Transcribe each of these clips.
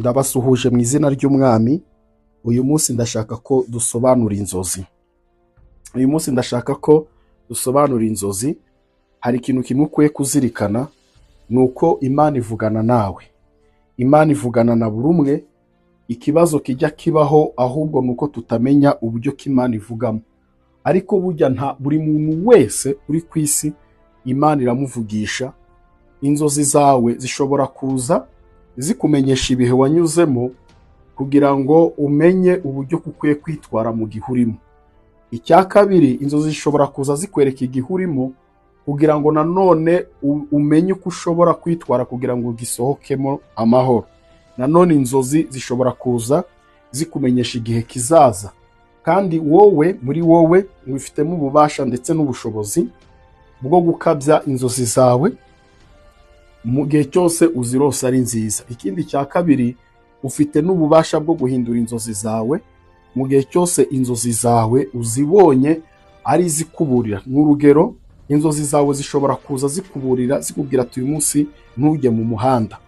Ndabasuhuje mu izina ry'Umwami. Uyu munsi ndashaka ko dusobanura inzozi. Hari ikintu kimwe ukwiye kuzirikana, nuko Imana ivugana nawe. Imana ivugana na buri umwe. Ikibazo kijya kibaho ahubwo nuko tutamenya uburyo k'Imana ivugamo. Ariko burya nta buri muntu wese uri ku isi Imana iramuvugisha. Inzozi zawe zishobora kuza zikumenyesha ibihe wanyuzemo kugira ngo umenye uburyo ukwiye kwitwara mu gihe urimo. Icya kabiri, inzozi zishobora kuza zikwereka igihe urimo kugira ngo nanone umenye uko ushobora kwitwara kugira ngo gisohokemo amahoro. Nanone inzozi zishobora kuza zikumenyesha igihe kizaza, kandi muri wowe wifitemo ububasha ndetse n'ubushobozi bwo gukabya inzozi zawe mu gihe cyose uzirose ari nziza. Ikindi cya kabiri, ufite n'ububasha bwo guhindura inzozi zawe mu gihe cyose inzozi zawe uzibonye ari zikuburira. N'urugero, inzozi zawe zishobora kuza zikuburira zikubwira ati uyu munsi ntujye mu muhanda.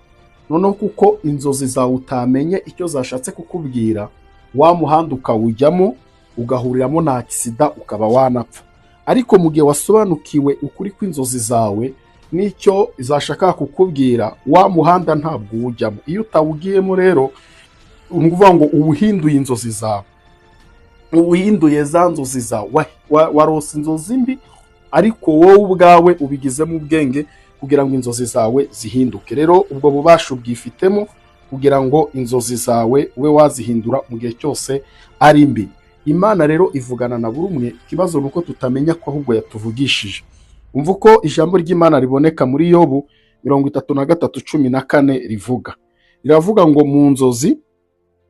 Noneho kuko inzozi zawe utamenye icyo zashatse kukubwira, wa muhanda ukawujyamo ugahuriramo na agisida ukaba wanapfa. Ariko mu gihe wasobanukiwe ukuri kw'inzozi zawe n'icyo zashaka kukubwira, wa muhanda ntabwo uwujyamo. Iyo utawugiyemo rero, ni ukuvuga ngo ubuhinduye inzozi zawe, ubuhinduye za nzozi zawe. Warose inzozi mbi, ariko wowe ubwawe ubigizemo ubwenge kugira ngo inzozi zawe zihinduke. Rero ubwo bubasha ubwifitemo kugira ngo inzozi zawe ube wazihindura mu gihe cyose ari mbi. Imana rero ivugana na buri umwe. Ikibazo nuko tutamenya ko ahubwo yatuvugishije. Umva uko ijambo ry'Imana riboneka muri Yobu 33:14 rivuga. Riravuga ngo mu nzozi,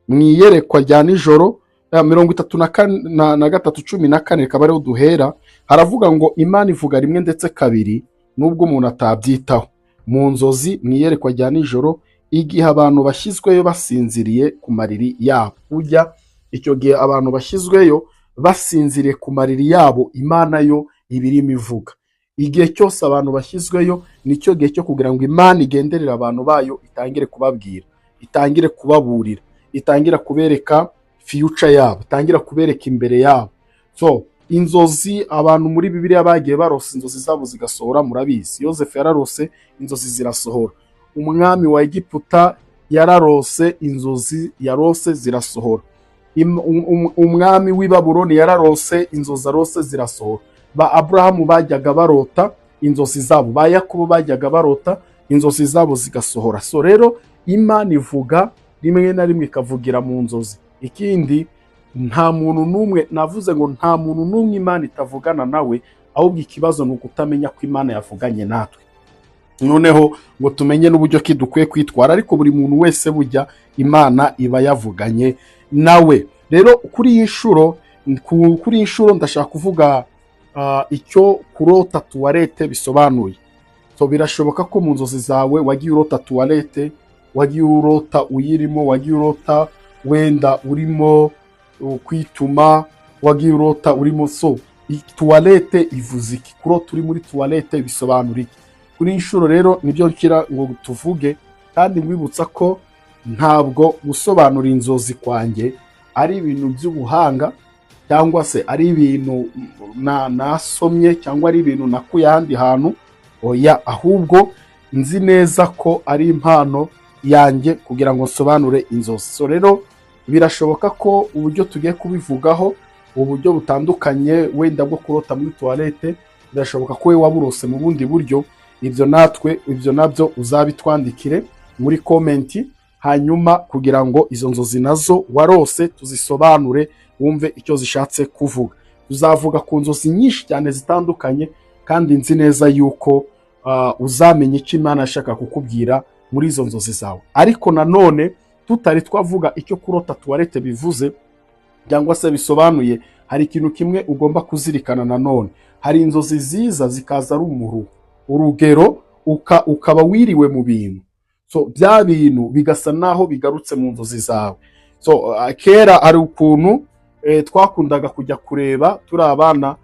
mu iyerekwa rya nijoro, 33:14 rikaba ariho duhera. Haravuga ngo Imana ivuga rimwe ndetse kabiri nubwo umuntu atabyitaho. Mu nzozi, mu iyerekwa rya nijoro, igihe abantu bashyizweyo basinziriye ku mariri yabo. Ujya icyo gihe abantu bashyizweyo basinziriye ku mariri yabo, Imana yo ibirimo ivuga. Igihe cyose abantu bashyizweyo nicyo gihe cyo kugira ngo Imana igenderere abantu bayo, itangire kubabwira, itangire kubaburira, itangire kubereka future yabo, itangire kubereka imbere yabo. Inzozi, abantu muri Bibiliya bagiye barose inzozi zabo zigasohora. Murabizi, Yosefu yararose inzozi zirasohora. Umwami wa Egiputa yararose inzozi yarose zirasohora. Umwami w'i Babuloni yararose inzozi arose zirasohora. Ba Aburahamu bajyaga barota inzozi zabo, ba Yakobo bajyaga barota inzozi zabo zigasohora. Rero Imana ivuga rimwe na rimwe ikavugira mu nzozi. Ikindi, nta muntu n'umwe, navuze ngo nta muntu n'umwe Imana itavugana nawe, ahubwo ikibazo ni ukutamenya ko Imana yavuganye natwe. Noneho ngo tumenye n'uburyo ki dukwiye kwitwara, ariko buri muntu wese bujya Imana iba yavuganye nawe. Rero kuri iyi nshuro ndashaka kuvuga icyo kurota tuwarete bisobanuye. Birashoboka ko mu nzozi zawe wagiye urota tuwarete, wagiye urota uyirimo, wagiye urota wenda urimo kwituma, wagiye urota urimo. Tuwarete ivuze iki? Kurota uri muri tuwarete bisobanura iki? Kuri inshuro rero nibyo nkira ngo tuvuge, kandi mwibutsa ko ntabwo gusobanura inzozi kwanjye ari ibintu by'ubuhanga, cyangwa se ari ibintu nasomye, cyangwa ari ibintu nakuye ahandi hantu. Oya, ahubwo nzi neza ko ari impano yanjye kugira ngo nsobanure inzozi. Rero birashoboka ko uburyo tugiye kubivugaho, uburyo butandukanye wenda bwo kurota muri toilette, birashoboka ko we waburose mu bundi buryo. Ibyo nabyo uzabitwandikire muri komenti, hanyuma kugira ngo izo nzozi nazo warose tuzisobanure, wumve icyo zishatse kuvuga. Tuzavuga ku nzozi nyinshi cyane zitandukanye, kandi nzi neza yuko uzamenye icyo Imana yashaka kukubwira muri izo nzozi zawe. Ariko nanone tutari twavuga icyo kurota tuwarete bivuze cyangwa se bisobanuye, hari ikintu kimwe ugomba kuzirikana nanone. Hari inzozi ziza zikaza ari umuruho. Urugero, ukaba wiriwe mu bintu, bya bintu bigasa naho bigarutse mu nzozi zawe. Kera hari ukuntu twakundaga kujya kureba, turi abana,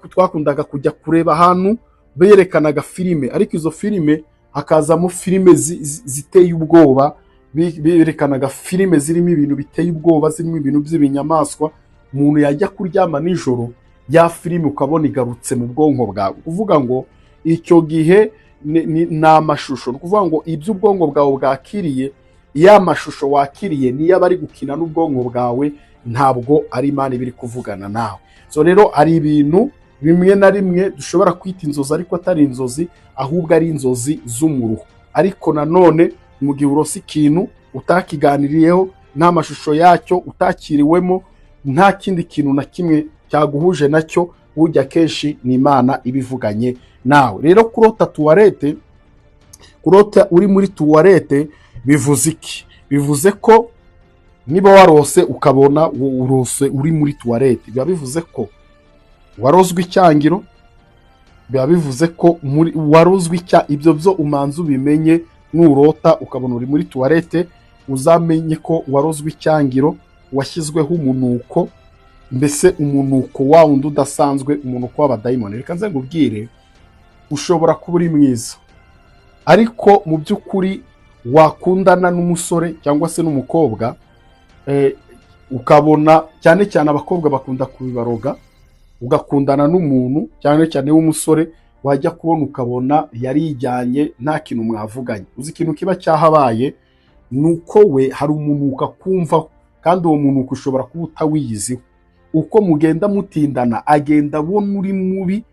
twakundaga kujya kureba ahantu berekanaga filime, ariko izo filime hakazamo filime ziteye ubwoba, berekanaga filime zirimo ibintu biteye ubwoba, zirimo ibintu by'ibinyamaswa, umuntu yajya kuryama nijoro ya filime ukabona igarutse mu bwonko bwawe. Kuvuga ngo icyo gihe ni amashusho, ni ukuvuga ngo ibyo ubwonko bwawe bwakiriye, ya mashusho wakiriye niyo aba ari gukina n'ubwonko bwawe, ntabwo ari Imana ibiri kuvugana nawe. So rero ari ibintu bimwe na rimwe dushobora kwita inzozi ariko atari inzozi, ahubwo ari inzozi z'umuruho. Ariko nanone mu gihe urose ikintu utakiganiriyeho, nta mashusho yacyo utakiriwemo, nta kindi kintu na kimwe cyaguhuje nacyo, burya kenshi ni Imana ibivuganye nawe. Rero kurota tuwarete, kurota uri muri tuwarete bivuze iki? Bivuze ko niba warose ukabona urose uri muri tuwarete, biba bivuze ko warozwe icyangiro, biba bivuze ko warozwe ibyo byo umanza ubimenye. Nurota ukabona uri muri tuwarete, uzamenye ko warozwe icyangiro, washyizweho umunuko, mbese umunuko wa wundi udasanzwe, umunuko w'abadayimoni. Reka nze ngubwire, ushobora kuba uri mwiza ariko mu by'ukuri wakundana n'umusore cyangwa se n'umukobwa, ukabona, cyane cyane abakobwa bakunda kubibaroga, ugakundana n'umuntu cyane cyane w'umusore, wajya kubona ukabona yarijyanye, nta kintu mwavuganye. Uzi ikintu kiba cyahabaye? Nuko we hari umunuko akumvaho, kandi uwo munuko ushobora kuba utawiyiziho. Uko mugenda mutindana agenda abona uri mubi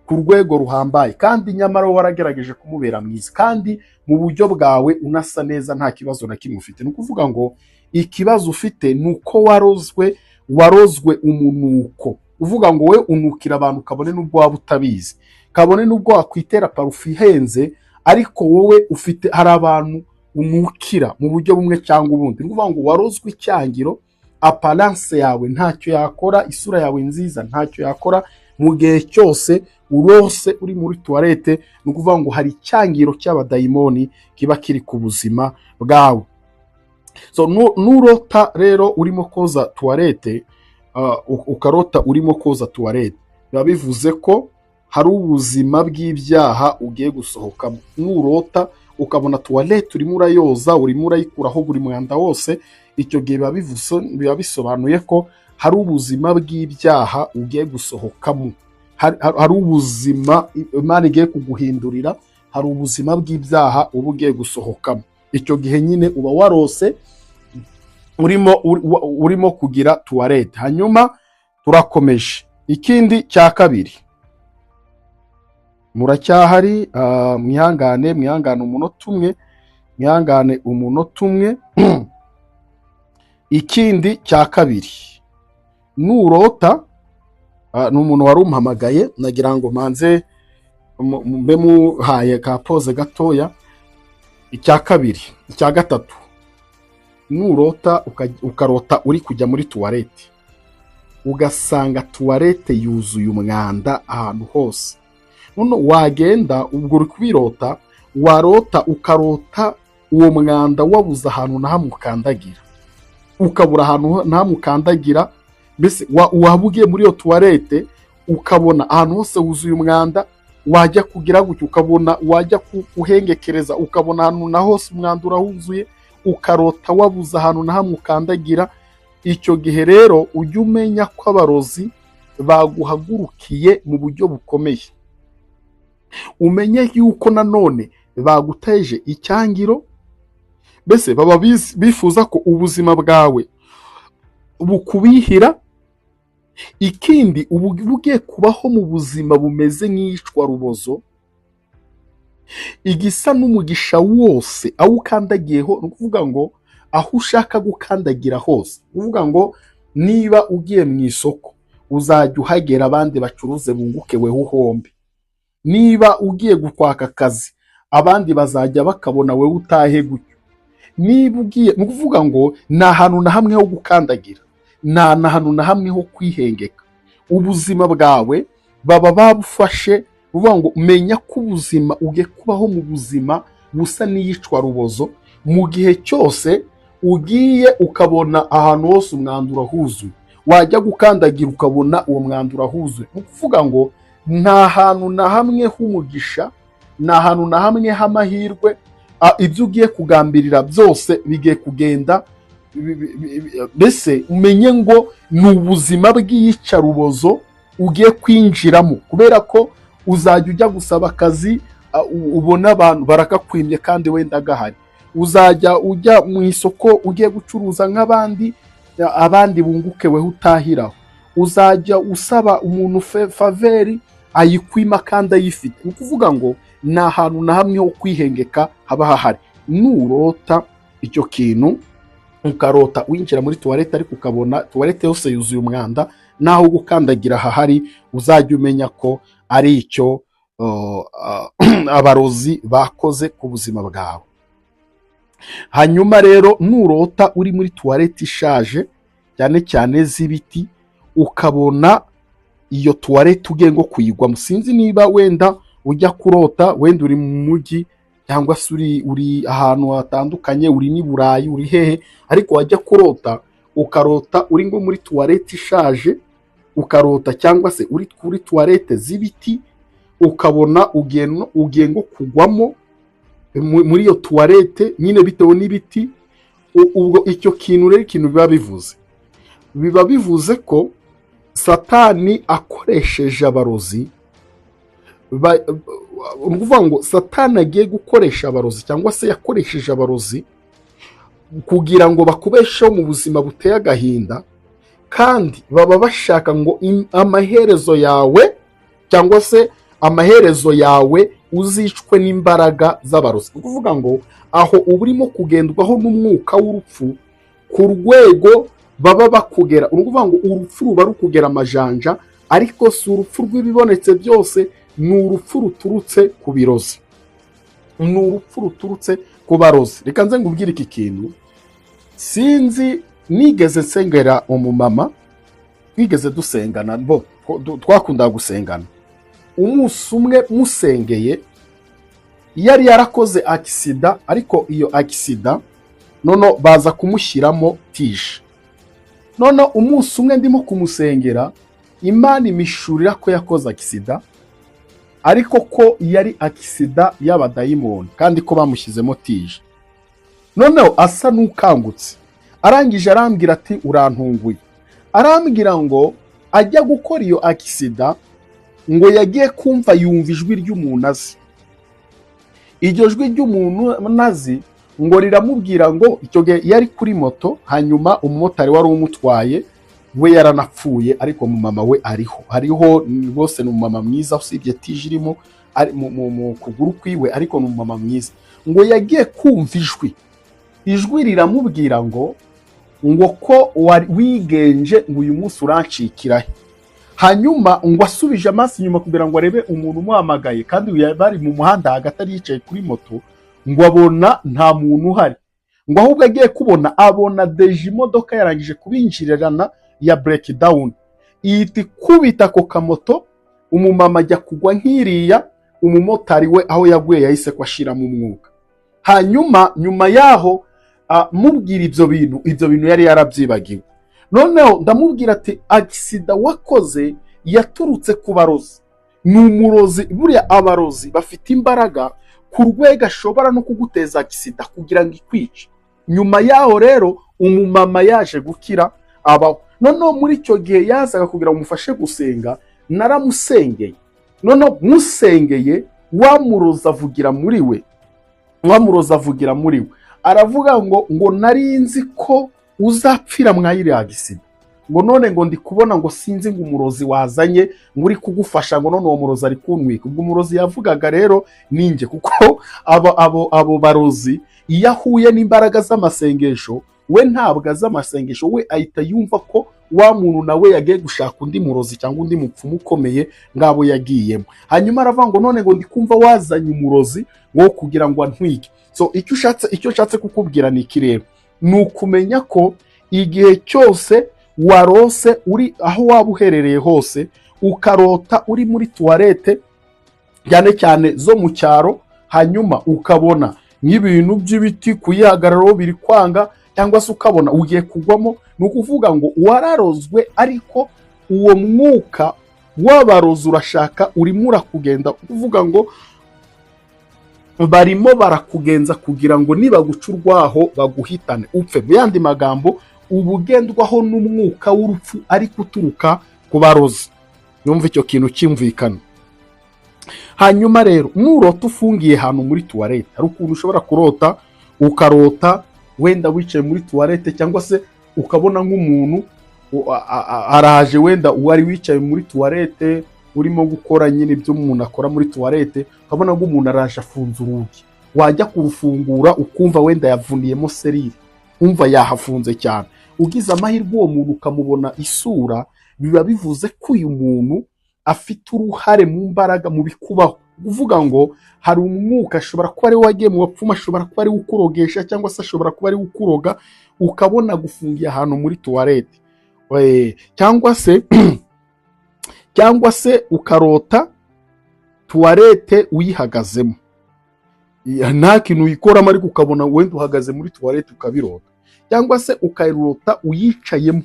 ku rwego ruhambaye, kandi nyamara waragerageje kumubera mwiza, kandi mu buryo bwawe unasa neza, nta kibazo na kimwe ufite. Ni ukuvuga ngo ikibazo ufite ni uko warozwe umunuko. Uvuga ngo we unukira abantu kabone n'ubwo waba utabizi, kabone n'ubwo wakwitera parufe ihenze, ariko wowe ufite, hari abantu unukira mu buryo bumwe cyangwa ubundi. Ni ukuvuga ngo warozwe icyangiro, aparance yawe ntacyo yakora, isura yawe nziza ntacyo yakora. Mu gihe cyose urose uri muri tuwarete, ni ukuvuga ngo hari icyangiro cy'abadayimoni kiba kiri ku buzima bwawe. So nurota rero urimo koza tuwarete, ukarota urimo koza tuwarete, biba bivuze ko hari ubuzima bw'ibyaha ugiye gusohokamo. Nurota ukabona tuwarete urimo urayoza, urimo urayikuraho buri mwanda wose, icyo gihe biba bisobanuye ko hari ubuzima bw'ibyaha ugiye gusohokamo, hari ubuzima Imana igiye kuguhindurira, hari ubuzima bw'ibyaha uba ugiye gusohokamo. Icyo gihe nyine uba warose urimo kugira tuwarete. Hanyuma turakomeje. Ikindi cya kabiri, muracyahari, mwihangane umunota umwe. Ikindi cya kabiri, nurota, ni umuntu wari umpamagaye, nagira ngo manze mbe muhaye ka pose gatoya. Icya kabiri, icya gatatu, nurota ukarota uri kujya muri tuwarete, ugasanga tuwarete yuzuye umwanda ahantu hose. None wagenda, ubwo uri kubirota, warota ukarota uwo mwanda wabuze ahantu nahamukandagira, ukabura ahantu nahamukandagira. Mbese waba ugiye muri iyo tuwarete ukabona ahantu hose wuzuye umwanda, wajya kugira gutyo ukabona, wajya kuhengekereza ukabona ahantu na hose umwanda urahuzuye, ukarota wabuze ahantu nahamukandagira. Icyo gihe rero ujye umenya ko abarozi baguhagurukiye mu buryo bukomeye. Umenye yuko nanone baguteje icyangiro, mbese baba bifuza ko ubuzima bwawe bukubihira. Ikindi, ubu ugiye kubaho mu buzima bumeze nk'iyicwa rubozo, igisa n'umugisha wose aho ukandagiyeho. Ni ukuvuga ngo aho ushaka gukandagira hose, uvuga ngo niba ugiye mu isoko uzajya uhagera abandi bacuruze bunguke weho uhombe. Niba ugiye gukwaka akazi abandi bazajya bakabona wewe utahe gutyo. Niba ugiye, ni ukuvuga ngo nta hantu na hamwe ho gukandagira, nta hantu na hamwe ho kwihengeka. Ubuzima bwawe baba babufashe, uvuga ngo menya ko ubuzima ugiye kubaho mu buzima busa n'iyicwa rubozo. Mu gihe cyose ugiye ukabona ahantu hose umwanda urahuzuye, wajya gukandagira ukabona uwo mwanda urahuzuye. Ni ukuvuga ngo nta hantu na hamwe h'umugisha, nta hantu na hamwe h'amahirwe, ibyo ugiye kugambirira byose bigiye kugenda, mbese umenye ngo ni ubuzima bw'iyicarubozo ugiye kwinjiramo, kubera ko uzajya ujya gusaba akazi ubona abantu barakakwimye kandi wenda gahari, uzajya ujya mu isoko ugiye gucuruza nk'abandi, abandi bunguke weho utahiraho, uzajya usaba umuntu faveri ayikwima kandi ayifite. Ni ukuvuga ngo nta hantu na hamwe ho kwihengeka haba hahari. Nurota icyo kintu, ukarota winjira muri tuwarete ariko ukabona tuwarete yose yuzuye umwanda, naho gukandagira hahari, uzajya umenya ko ari icyo abarozi bakoze ku buzima bwawe. Hanyuma rero nurota uri muri tuwarete ishaje cyane cyane z'ibiti, ukabona iyo tuwarete ugiye ngo kuyigwamo, sinzi niba wenda ujya kurota, wenda uri mu mujyi cyangwa se uri ahantu hatandukanye, uri ni Burayi, uri hehe, ariko wajya kurota ukarota uri ngo muri tuwarete ishaje, ukarota cyangwa se uri kuri tuwarete z'ibiti, ukabona ugiye ngo kugwamo muri iyo tuwarete nyine bitewe n'ibiti. Ubwo icyo kintu rero, ikintu biba bivuze ko Satani akoresheje abarozi, ukuvuga ngo Satani agiye gukoresha abarozi cyangwa se yakoresheje abarozi kugira ngo bakubesheho mu buzima buteye agahinda, kandi baba bashaka ngo amaherezo yawe cyangwa se amaherezo yawe uzicwe n'imbaraga z'abarozi. Ukuvuga ngo aho uba urimo kugendwaho n'umwuka w'urupfu ku rwego baba bakugera, ukuvuga ngo urupfu ruba rukugera amajanja, ariko si urupfu rw'ibibonetse byose, ni urupfu ruturutse ku birozi, ni urupfu ruturutse ku barozi. Reka nze ngubwire iki kintu, sinzi, nigeze nsengera umumama, twigeze dusengana, twakundaga gusengana. Umunsi umwe musengeye, yari yarakoze akisida, ariko iyo akisida nono baza kumushyiramo tije. Nono umunsi umwe ndimo kumusengera, Imana imishurira ko yakoze akisida, ariko ko yari akisida y'abadayimoni kandi ko bamushyizemo tije. Noneho asa n'ukangutse, arangije arambwira ati urantunguye, arambwira ngo ajya gukora iyo akisida ngo yagiye kumva yumva ijwi ry'umuntu azi. Iryo jwi ry'umuntu nazi ngo riramubwira ngo, icyo gihe yari kuri moto, hanyuma umumotari wari umutwaye we yaranapfuye, ariko mama we hariho rwose, ni umumama mwiza usibye tije irimo mu kuguru kwiwe, ariko ni umumama mwiza. Ngo yagiye kumva ijwi riramubwira ngo ko wigenje ngo uyu munsi urancikirahe. Hanyuma ngo asubije amaso inyuma kugira ngo arebe umuntu umuhamagaye, kandi bari mu muhanda hagati, ari yicaye kuri moto, ngo abona nta muntu uhari, ngo ahubwo agiye kubona abona deje imodoka yarangije kubinjirirana ya breakdown, ihita ikubita ako kamoto, umumama ajya kugwa nk'iriya, umumotari we aho yaguye yahise ko ashiramo umwuka. Hanyuma nyuma yaho mubwira ibyo bintu yari yarabyibagiwe. Noneho ndamubwira ati akisida wakoze yaturutse ku barozi, ni umurozi. Buriya abarozi bafite imbaraga ku rwego ashobora no kuguteza akisida kugira ngo ikwice. Nyuma yaho rero umumama yaje gukira abaho. Noneho muri icyo gihe yazaga kugira ngo umufashe gusenga, naramusengeye. Noneho musengeye, wamuroza avugira muri we, aravuga ngo nari nzi ko uzapfira mwayiri agisida, ngo none ngo ndi kubona ngo sinzi ngo umurozi wazanye ngo uri kugufasha, ngo none uwo murozi ari kuntwika. Ubwo umurozi yavugaga rero ninjye, kuko abo barozi iyo ahuye n'imbaraga z'amasengesho, we ntabwo az'amasengesho, we ahita yumva ko wa muntu nawe yagiye gushaka undi murozi cyangwa undi mupfumu ukomeye ngabo yagiyemo. Hanyuma aravuga ngo none ngo ndi kumva wazanye umurozi ngo kugira ngo antwike. So icyo nshatse kukubwira ni iki rero, ni ukumenya ko igihe cyose warose, uri aho waba uherereye hose, ukarota uri muri tuwarete cyane cyane zo mu cyaro, hanyuma ukabona nk'ibintu by'ibiti kuyihagararaho biri kwanga, cyangwa se ukabona ugiye kugwamo, ni ukuvuga ngo wararozwe, ariko uwo mwuka w'abarozi urashaka urimo urakugenda, ukuvuga ngo barimo barakugenza kugira ngo nibaguca urwaho baguhitane upfe. Mu yandi magambo, ubugendwaho n'umwuka w'urupfu ariko uturuka ku barozi. Numva icyo kintu cyumvikana. Hanyuma rero nurota ufungiye ahantu muri tuwarete, hari ukuntu ushobora kurota, ukarota wenda wicaye muri tuwarete, cyangwa se ukabona nk'umuntu araje, wenda wari wicaye muri tuwarete urimo gukora nyine ibyo umuntu akora muri tuwarete, ukabona nk'umuntu araje afunze urugi, wajya kurufungura ukumva wenda yavuniyemo serire, umva yahafunze cyane. Ugize amahirwe uwo muntu ukamubona isura, biba bivuze ko uyu muntu afite uruhare mu mbaraga mu bikubaho. Uvuga ngo hari umwuka, ashobora kuba ari wagiye mu bapfumu, ashobora kuba ari ukurogesha, cyangwa se ashobora kuba ari ukuroga, ukabona gufungiye ahantu muri tuwarete. cyangwa se ukarota tuwarete uyihagazemo, nta kintu uyikoramo ariko ukabona wenda uhagaze muri tuwarete ukabirota. Cyangwa se ukayirota uyicayemo,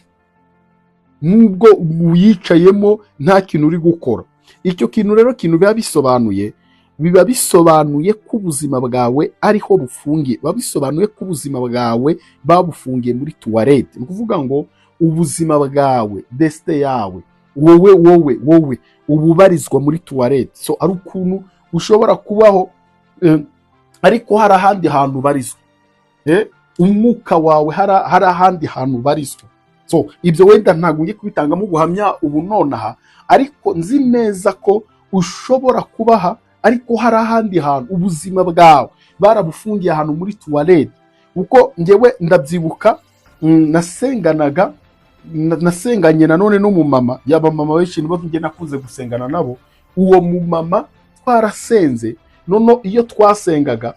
nubwo uyicayemo nta kintu uri gukora. Icyo kintu rero biba bisobanuye ko ubuzima bwawe ariho bufungiye, biba bisobanuye ko ubuzima bwawe babufungiye muri tuwarete. Ni ukuvuga ngo ubuzima bwawe, desite yawe, wowe ububarizwa muri tuwarete. So ari ukuntu ushobora kubaho ariko hari ahandi hantu ubarizwa, umwuka wawe hari ahandi hantu ubarizwa. So ibyo wenda ntabwo ngiye kubitangamo ubuhamya ubu nonaha, ariko nzi neza ko ushobora kubaha ariko hari ahandi hantu ubuzima bwawe barabufungiye ahantu muri tuwarete. Kuko njyewe ndabyibuka, nasenganye nanone n'umumama, yaba mama benshi nibo njye nakuze gusengana nabo. Uwo mumama twarasenze, nono iyo twasengaga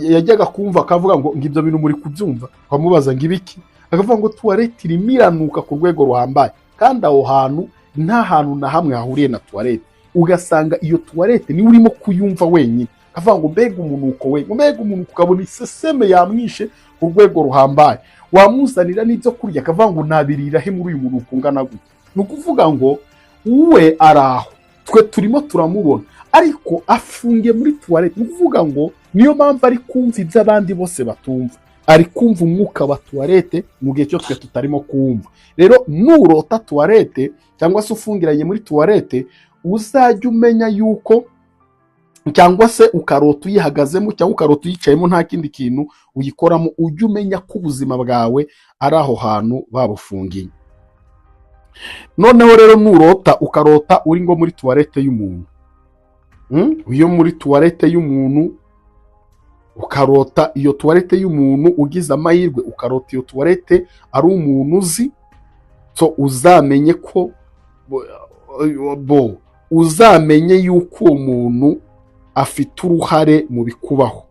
yajyaga kumva akavuga ngo ibyo bintu muri kubyumva, twamubaza ngo ibiki, akavuga ngo tuwarete irimo iranuka ku rwego ruhambaye, kandi aho hantu nta hantu na hamwe hahuriye na tuwarete. Ugasanga iyo tuwarete niwe urimo kuyumva wenyine, akavuga ngo mbega umunuko we, mbega umunuko, ukabona iseseme yamwishe ku rwego ruhambaye. Wamuzanira n'ibyo kurya akavuga ngo nabirira he muri uyu munuko ungana gutya. Ni ukuvuga ngo we araho, twe turimo turamubona ariko afungiye muri tuwarete. Ni ukuvuga ngo niyo mpamvu ari kumva ibyo abandi bose batumva, ari kumva umwuka wa tuwarete mu gihe cyo twe tutarimo kumva. Rero nurota tuwarete cyangwa se ufungiranye muri tuwarete, uzajya umenya yuko, cyangwa se ukarota uyihagazemo cyangwa ukarota uyicayemo nta kindi kintu uyikoramo, ujye umenya ko ubuzima bwawe ari aho hantu babufungiye. Noneho rero nurota ukarota uri ngo muri tuwarete y'umuntu, iyo muri tuwarete y'umuntu ukarota iyo tuwarete y'umuntu, ugize amahirwe ukarota iyo tuwarete ari umuntu uzi, so uzamenye ko uzamenye yuko uwo muntu afite uruhare mu bikubaho.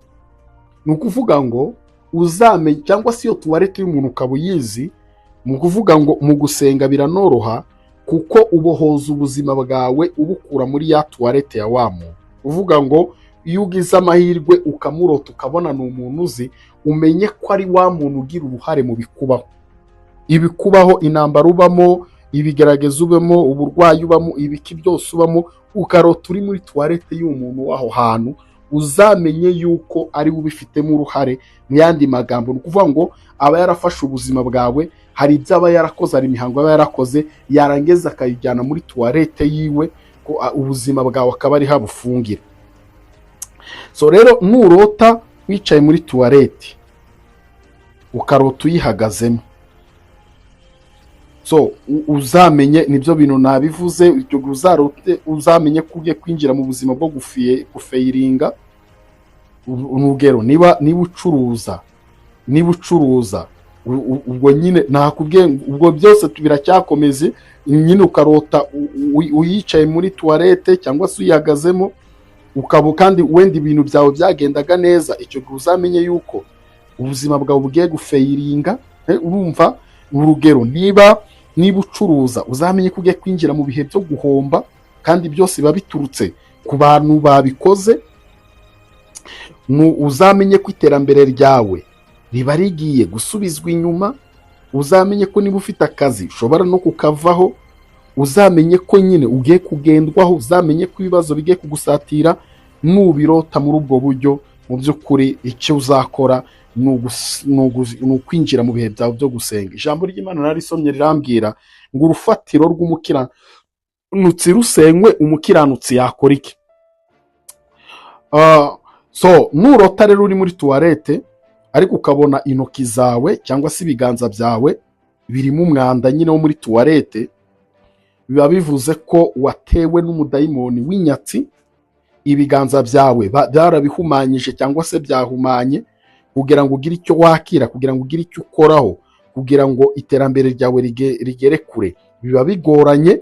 Ni ukuvuga ngo uzamenye, cyangwa se iyo tuwarete y'umuntu ukaba uyizi, mu kuvuga ngo mu gusenga biranoroha, kuko ubohoza ubuzima bwawe ubukura muri ya tuwarete ya wa muntu. Uvuga ngo iyo ugize amahirwe ukamurota ukabona ni umuntu uzi, umenye ko ari wa muntu ugira uruhare mu bikubaho. Ibikubaho, intambara ubamo, ibigerageza ubamo, uburwayi ubamo, ibiki byose ubamo, ukarota uri muri tuwarete y'umuntu w'aho hantu, uzamenye yuko ari ubifitemo uruhare. Mu yandi magambo, ni ukuvuga ngo aba yarafashe ubuzima bwawe, hari ibyo aba yarakoze, hari imihango aba yarakoze, yarangiza akayijyana muri tuwarete yiwe, ko ubuzima bwawe akaba ari habufungira. So rero nurota wicaye muri tuwarete ukarota uyihagazemo, so uzamenye nibyo bintu nabivuze, uzarote uzamenye ko ugiye kwinjira mu buzima bwo gufeyiringa. Urugero, niba ucuruza ubwo nyine nakubwiye, ubwo byose biracyakomeze nyine, ukarota uyicaye muri tuwarete cyangwa se uyihagazemo, ukaba kandi wenda ibintu byawe byagendaga neza, icyo gihe uzamenye yuko ubuzima bwawe bugiye gufeyiringa. Urumva, urugero, niba ucuruza uzamenye ko ugiye kwinjira mu bihe byo guhomba, kandi byose biba biturutse ku bantu babikoze. Uzamenye ko iterambere ryawe riba rigiye gusubizwa inyuma, uzamenye ko niba ufite akazi ushobora no kukavaho, uzamenye ko nyine ugiye kugendwaho, uzamenye ko ibibazo bigiye kugusatira, nubirota muri ubwo buryo, mu by'ukuri icyo uzakora ni ukwinjira mu bihe byawe byo gusenga. Ijambo ry'Imana narisomye rirambwira ngo urufatiro rw'umukiranutsi rusenywe, umukiranutsi yakora iki? Nurota rero uri muri tuwarete ariko ukabona intoki zawe cyangwa se ibiganza byawe birimo umwanda nyine wo muri tuwarete, biba bivuze ko watewe n'umudayimoni w'inyatsi. Ibiganza byawe byarabihumanyije cyangwa se byahumanye, kugira ngo ugire icyo wakira, kugira ngo ugire icyo ukoraho, kugira ngo iterambere ryawe rigere kure, biba bigoranye.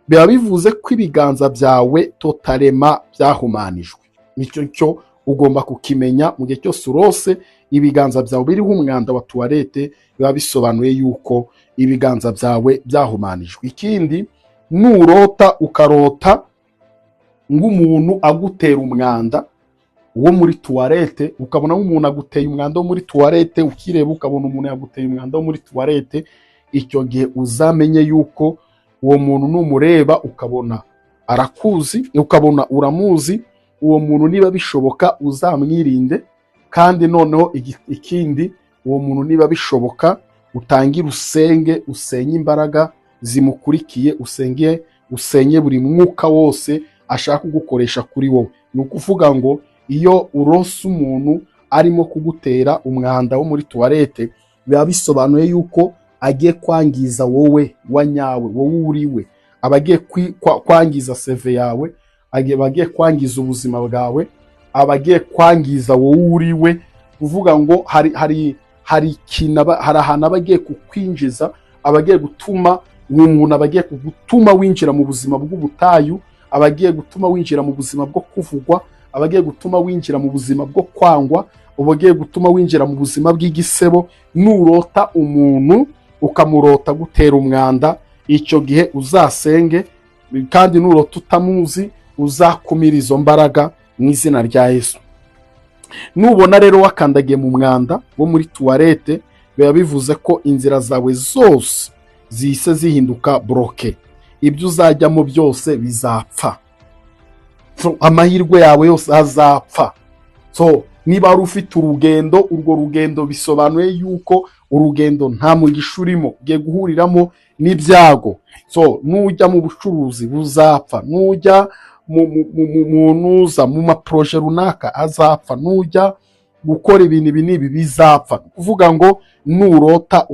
Biba bivuze ko ibiganza byawe totalema byahumanijwe. Nicyo cyo ugomba kukimenya mu gihe cyose urose ibiganza byawe biriho umwanda wa tuwarete, biba bisobanuye yuko ibiganza byawe byahumanijwe. Ikindi, nurota ukarota nk'umuntu agutera umwanda wo muri tuwarete, ukabona nk'umuntu aguteye umwanda wo muri tuwarete, ukireba ukabona umuntu yaguteye umwanda wo muri tuwarete, icyo gihe uzamenye yuko uwo muntu numureba ukabona arakuzi, ukabona uramuzi, uwo muntu niba bishoboka uzamwirinde. Kandi noneho ikindi, uwo muntu niba bishoboka utangire usenye imbaraga zimukurikiye, usenye buri mwuka wose ashaka kugukoresha kuri wowe. Ni ukuvuga ngo iyo urose umuntu arimo kugutera umwanda wo muri tuwarete, biba bisobanuye yuko agiye kwangiza wowe wanyawe, wowe uriwe, abagiye kwangiza seve yawe, abagiye kwangiza ubuzima bwawe, abagiye kwangiza wowe uriwe. Kuvuga ngo hari ahantu abagiye kukwinjiza, abagiye gutuma umuntu, abagiye gutuma winjira mu buzima bw'ubutayu, abagiye gutuma winjira mu buzima bwo kuvugwa, abagiye gutuma winjira mu buzima bwo kwangwa, abagiye gutuma winjira mu buzima bw'igisebo. Nurota umuntu ukamurota gutera umwanda, icyo gihe uzasenge, kandi nurota utamuzi uzakumira izo mbaraga mu izina rya Yesu. Nubona rero wakandagiye mu mwanda wo muri tuwarete, biba bivuze ko inzira zawe zose zihise zihinduka bloke, ibyo uzajyamo byose bizapfa, amahirwe yawe yose azapfa. Niba wari ufite urugendo, urwo rugendo bisobanuye yuko urugendo nta mugisha urimo, ugiye guhuriramo n'ibyago. Nujya mu bucuruzi buzapfa, nujya mu maproje runaka azapfa, nujya gukora ibintu ibi n'ibi bizapfa. Kuvuga ngo nurota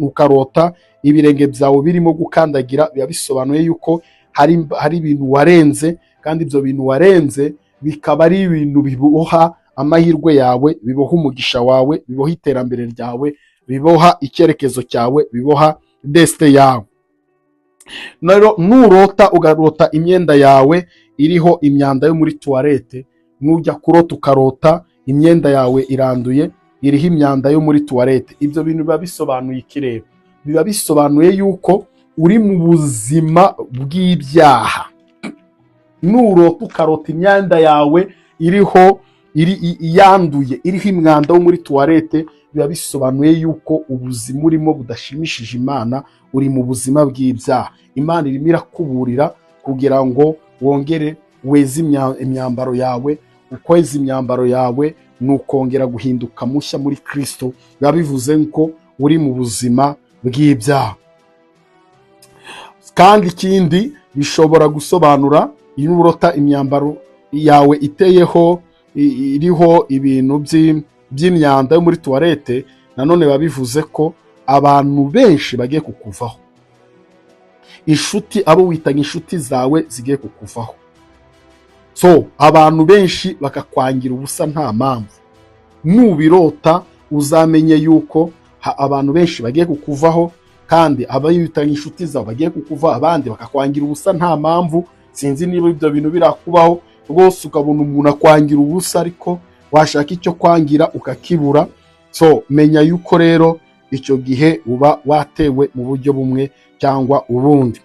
ukarota ibirenge byawe birimo gukandagira, biba bisobanuye yuko hari ibintu warenze, kandi ibyo bintu warenze bikaba ari ibintu biboha amahirwe yawe, biboha umugisha wawe, biboha iterambere ryawe, biboha icyerekezo cyawe, biboha desite yawe. Nurota ugarota imyenda yawe iriho imyanda yo muri tuwarete, nujya kurota ukarota imyenda yawe iranduye iriho imyanda yo muri tuwarete, ibyo bintu biba bisobanuye ikirere, biba bisobanuye yuko uri mu buzima bw'ibyaha. Nurota ukarota imyenda yawe yanduye iriho imwanda wo muri tuwarete, biba bisobanuye yuko ubuzima urimo budashimishije Imana, uri mu buzima bw'ibyaha. Imana irimo irakuburira kugira ngo wongere weze imyambaro yawe. Ukweza imyambaro yawe ni ukongera guhinduka mushya muri Kristo, biba bivuze ko uri mu buzima bw'ibyaha. Kandi ikindi bishobora gusobanura, iyo urota imyambaro yawe iriho ibintu by'imyanda yo muri tuwarete, nanone biba bivuze ko abantu benshi bagiye kukuvaho. Abo witaga inshuti zawe zigiye kukuvaho. Abantu benshi bakakwangira ubusa nta mpamvu. Nubirota uzamenye yuko abantu benshi bagiye kukuvaho, kandi abayitaga inshuti zawe bagiye kukuvaho, abandi bakakwangira ubusa nta mpamvu. Sinzi niba ibyo bintu birakubaho rwose, ukabona umuntu akwangira ubusa ariko washaka icyo kwangira ukakibura. Menya yuko rero icyo gihe uba watewe mu buryo bumwe cyangwa ubundi.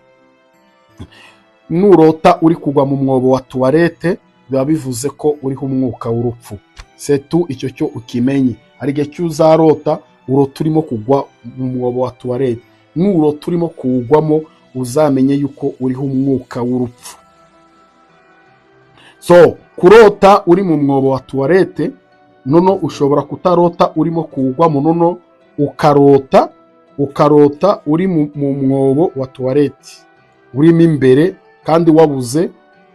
Nurota uri kugwa mu mwobo wa tuwarete, biba bivuze ko uriho umwuka w'urupfu. Setu icyo cyo ukimenye. Hari igihe cy'uzarota urota urimo kugwa mu mwobo wa tuwarete. Nurota urimo kuwugwamo uzamenye yuko uriho umwuka w'urupfu. kurota uri mu mwobo wa tuwarete, nono ushobora kutarota urimo kuwugwamo, nono ukarota uri mu mwobo wa tuwarete urimo imbere kandi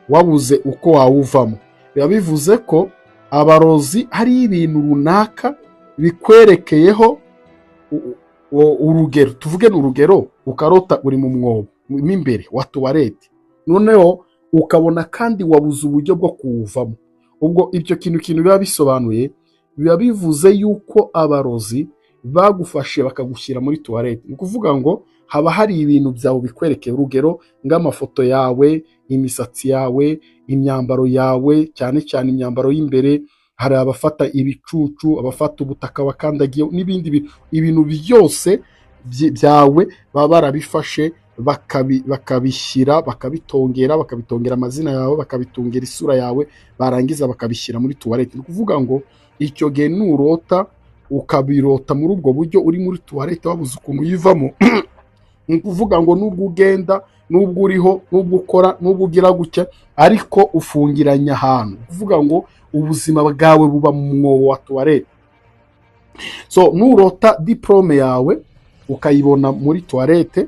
wabuze uko wawuvamo. Biba bivuze ko abarozi hari ibintu runaka bikwerekeyeho urugero, tuvuge n'urugero, ukarota uri mu mwobo imbere wa tuwarete, noneho ukabona kandi wabuze uburyo bwo kuwuvamo. Ubwo ibyo kintu biba bisobanuye, biba bivuze yuko abarozi bagufashe bakagushyira muri tuwarete. Ni ukuvuga ngo haba hari ibintu byawe bikwerekeye urugero, nk'amafoto yawe, imisatsi yawe, imyambaro yawe, cyane cyane imyambaro y'imbere. Hari abafata ibicucu, abafata ubutaka bakandagiye, n'ibindi ibintu byose byawe baba barabifashe bakabishyira, bakabitongera amazina yawe, bakabitongera isura yawe, barangiza bakabishyira muri tuwarete. Ni ukuvuga ngo icyo gihe nurota ukabirota muri ubwo buryo uri muri tuwarete wabuze ukuntu uyivamo, ni ukuvuga ngo nubwo ugenda, nubwo uriho, nubwo ukora, nubwo ugira gutya, ariko ufungiranye ahantu. Ni ukuvuga ngo ubuzima bwawe buba mu mwobo wa tuwarete. So nurota diplome yawe ukayibona muri tuwarete,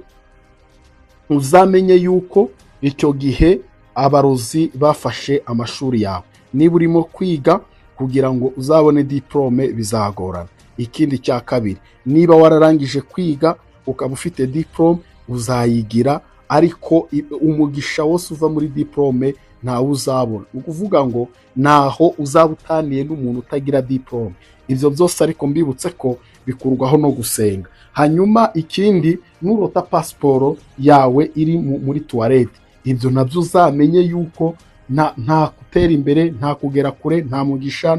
uzamenye yuko icyo gihe abarozi bafashe amashuri yawe. Niba urimo kwiga kugira ngo uzabone diplome bizagorana. Ikindi cya kabiri, niba wararangije kwiga ukaba ufite diplome uzayigira, ariko umugisha wose uva muri diplome ntawe uzabona. Ni ukuvuga ngo naho uzaba utaniye n'umuntu utagira diplome. Ibyo byose ariko mbibutse ko bikurwaho no gusenga. Hanyuma ikindi, nurota pasiporo yawe iri muri tuwarete, ibyo nabyo uzamenye yuko nta gutera imbere, nta kugera kure, nta mugisha,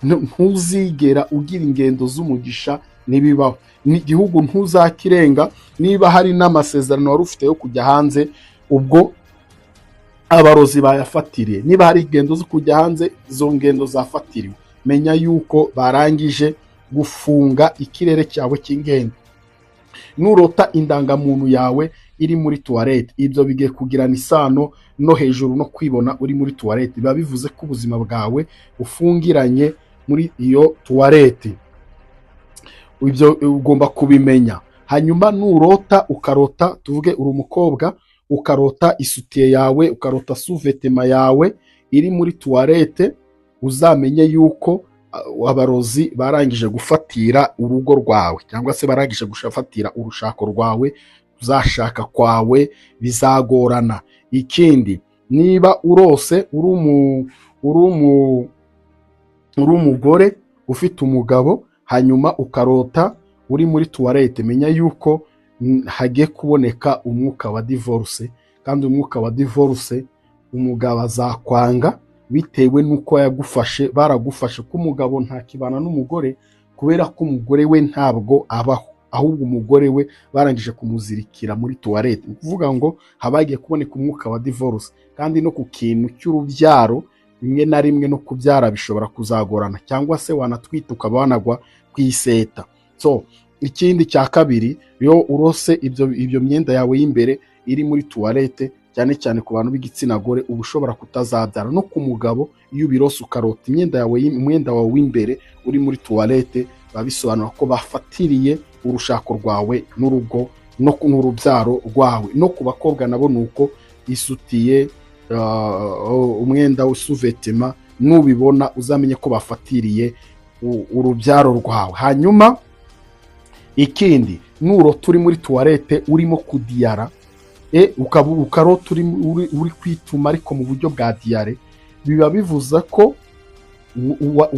ntuzigera ugira ingendo z'umugisha n'ibibaho. N'igihugu ntuzakirenga. Niba hari n'amasezerano wari ufite yo kujya hanze, ubwo abarozi bayafatiriye. Niba hari ingendo zo kujya hanze, izo ngendo zafatiriwe, menya yuko barangije gufunga ikirere cyawe cy'ingendo. Nurota indangamuntu yawe iri muri tuwarete, ibyo bigiye kugirana isano no hejuru no kwibona uri muri tuwarete. Biba bivuze ko ubuzima bwawe ufungiranye muri iyo tuwarete. Ibyo ugomba kubimenya. Hanyuma nurota ukarota, tuvuge uri umukobwa, ukarota isutiye yawe, ukarota suvetema yawe iri muri tuwarete, uzamenye yuko abarozi barangije gufatira urugo rwawe, cyangwa se barangije gufatira urushako rwawe. Uzashaka kwawe bizagorana. Ikindi, niba urose uri umugore ufite umugabo, hanyuma ukarota uri muri tuwarete, menya yuko hagiye kuboneka umwuka wa divorce. Kandi umwuka wa divorce umugabo azakwanga bitewe nuko yagufashe, baragufashe ko umugabo ntakibana n'umugore, kubera ko umugore we ntabwo abaho, ahubwo umugore we barangije kumuzirikira muri tuwarete. Ni ukuvuga ngo habagiye kuboneka umwuka wa divorce. Kandi no ku kintu cy'urubyaro, rimwe na rimwe no kubyara bishobora kuzagorana, cyangwa se wanatwita ukaba wanagwa ku iseta. So ikindi cya kabiri, iyo urose ibyo myenda yawe y'imbere iri muri tuwarete, cyane cyane ku bantu b'igitsina gore, uba ushobora kutazabyara. No ku mugabo, iyo ubirose ukarota umwenda wawe w'imbere uri muri tuwarete, biba bisobanura ko bafatiriye urushako rwawe n'urugo n'urubyaro rwawe. No ku bakobwa nabo nuko, isutiye, umwenda w'isuvetema, nubibona uzamenye ko bafatiriye urubyaro rwawe. Hanyuma ikindi, nurota uri muri tuwarete urimo kudiyara, ukarota uri kwituma ariko mu buryo bwa diyare, biba bivuze ko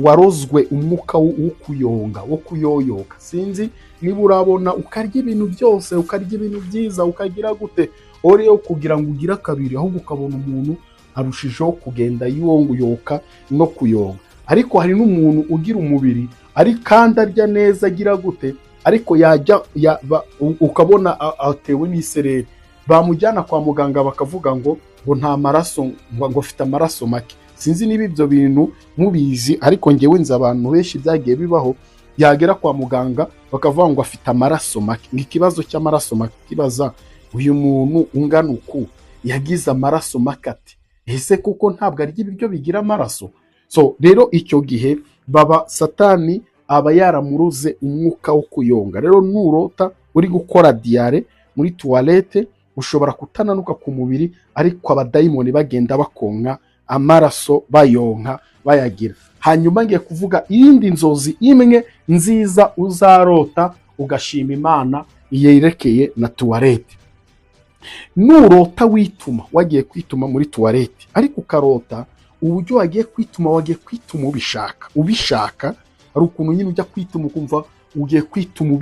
warozwe umwuka wo kuyoyoka. Sinzi niba urabona, ukarya ibintu byose, ukarya ibintu byiza, ukagira gute, oriyo kugira ngo ugire kabiri, ahubwo ukabona umuntu arushijeho kugenda yongoyoka no kuyonga. Ariko hari n'umuntu ugira umubiri ari kandi arya neza, agira gute, ariko ukabona atewe n'isereri, bamujyana kwa muganga bakavuga ngo nta maraso, ngo afite amaraso make. Sinzi niba ibyo bintu mubizi, ariko ngewe nzi abantu benshi byagiye bibaho, yagera kwa muganga bakavuga ngo afite amaraso make. Ikibazo cy'amaraso make, kibaza uyu muntu ungana uku yagize amaraso make ati? ese kuko ntabwo arya ibiryo bigira amaraso? So rero icyo gihe baba satani aba yaramuruze umwuka wo kuyonga. Rero nurota uri gukora diyare muri tuwarete, ushobora kutananuka ku mubiri, ariko abadayimoni bagenda bakonka amaraso, bayonka bayagira. Hanyuma ngiye kuvuga iyindi nzozi imwe nziza uzarota ugashima Imana yerekeye na tuwarete. Nurota wituma, wagiye kwituma muri tuwarete, ariko ukarota uburyo wagiye kwituma ubishaka, ari ukuntu nyine ujya kwituma ukumva ugiye kwituma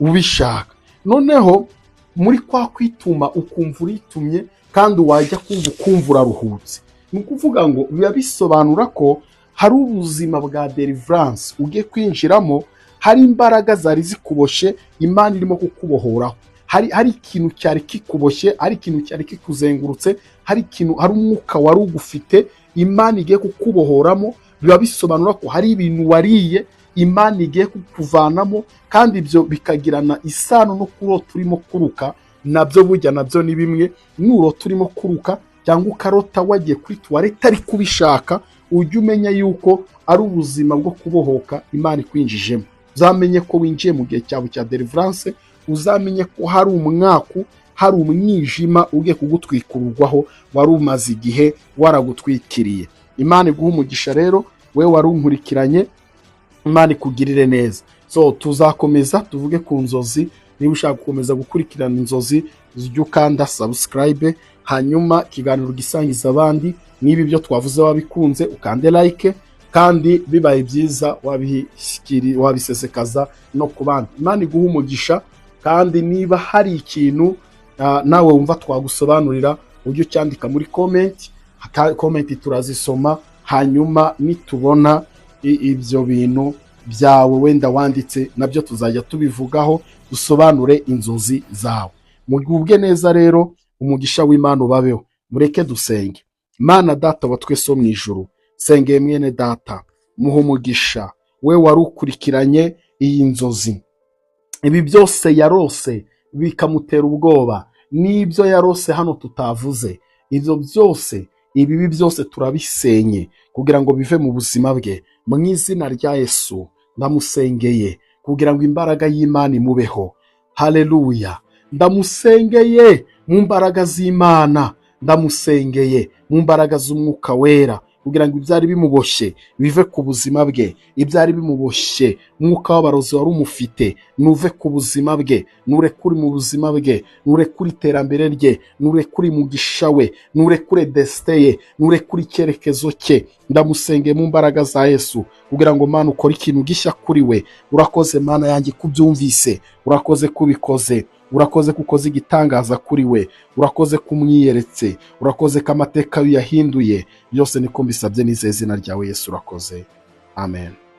ubishaka. Noneho muri kwa kwituma ukumva uritumye, kandi wajya kumva uraruhutse. Ni ukuvuga ngo biba bisobanura ko hari ubuzima bwa deliverance ugiye kwinjiramo, hari imbaraga zari zikuboshe, Imana irimo kukubohoraho. Hari ikintu cyari kikuboshye, hari ikintu cyari kikuzengurutse, hari umwuka wari ugufite, Imana igiye kukubohoramo. Biba bisobanura ko hari ibintu wariye, Imana igiye kukuvanamo, kandi ibyo bikagirana isano no kurota urimo kuruka. Nabyo burya nabyo ni bimwe. Nurota urimo kuruka cyangwa ukarota wagiye kuri tuwarete ari kubishaka, ujye umenya yuko ari ubuzima bwo kubohoka Imana ikwinjijemo. Uzamenye ko winjiye mu gihe cyawe cya deliverance, uzamenye ko hari umwaku, hari umwijima ugiye kugutwikurwaho wari umaze igihe waragutwikiriye. Imana iguha umugisha rero, we wari unkurikiranye, Imana ikugirire neza. So tuzakomeza tuvuge ku nzozi. Niba ushaka gukomeza gukurikirana inzozi, ujye ukanda subscribe, hanyuma ikiganiro gisangiza abandi. Niba ibyo twavuze wabikunze, ukande like, kandi bibaye byiza wabisesekaza no ku bandi. Imana iguha umugisha, kandi niba hari ikintu nawe wumva twagusobanurira, ujye ucyandika muri comment turazisoma, hanyuma nitubona ibyo bintu byawe wenda wanditse, nabyo tuzajya tubivugaho, dusobanure inzozi zawe. Mugubwe neza rero, umugisha w'Imana ubabeho. Mureke dusenge. Mana Data wa twese wo mu ijuru, sengeye mwene data, muhe umugisha, we wari ukurikiranye iyi nzozi. Ibi byose yarose bikamutera ubwoba, n'ibyo yarose hano tutavuze, ibyo byose, ibibi byose turabisenye kugira ngo bive mu buzima bwe. Mu izina rya Yesu ndamusengeye kugira ngo imbaraga y'Imana imubeho. Haleluya. Ndamusengeye mu mbaraga z'Imana, ndamusengeye mu mbaraga z'umwuka wera, kugira ngo ibyari bimuboshye bive ku buzima bwe. Ibyari bimuboshye, umwuka w'abarozi wari umufite, nuve ku buzima bwe, nurekure mu buzima bwe, nurekure iterambere rye, nurekure umugisha we, nurekure desite ye, nurekure icyerekezo cye. Ndamusengeye mu mbaraga za Yesu kugira ngo Mana ukore ikintu gishya kuri we. Urakoze Mana yanjye kubyumvise, urakoze kubikoze, urakoze kukoze igitangaza kuri we, urakoze kumwiyeretse, urakoze ko amateka yahinduye. Byose niko mbisabye n'izina ryawe Yesu, urakoze. Amen.